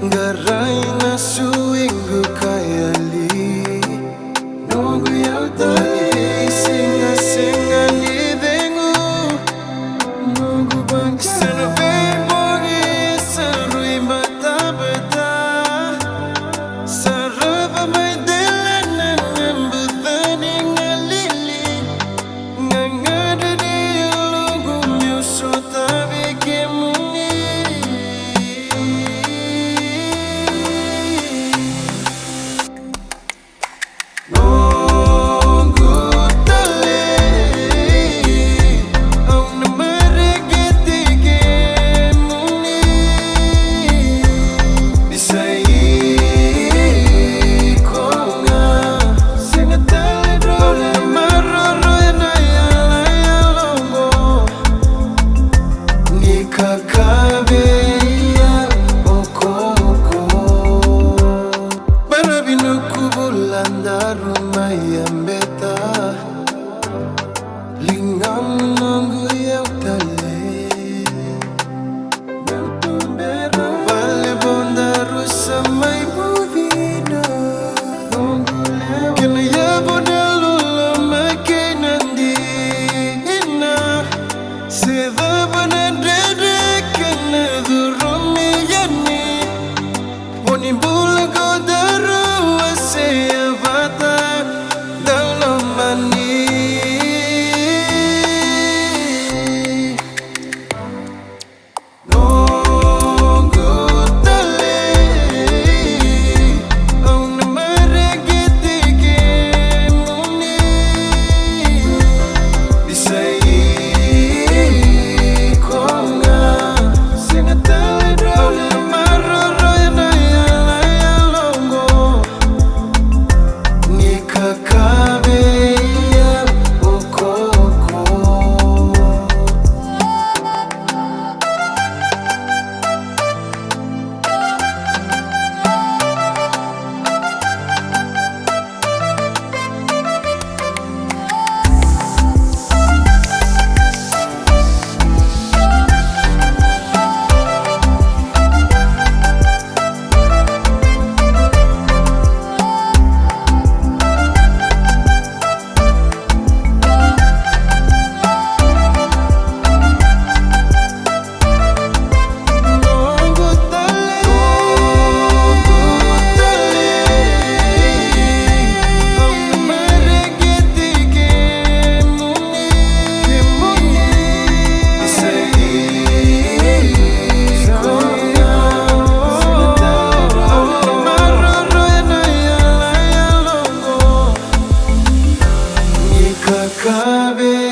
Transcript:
Ngaray na suwingu kayali Nungu yautali Singa ni dengu Nungu bang Sano bebongi Sarui bata Sarapa may dalanan Nambutani ngalili Ngangada di ulungu Myuso tabi kemuni Mayambeta Lingam nungu yautale Vale bondaru samay movida Kena yabona lula makinandi Ina Seda banadede kena durumi yani Poni bula godaru asya vata Cabe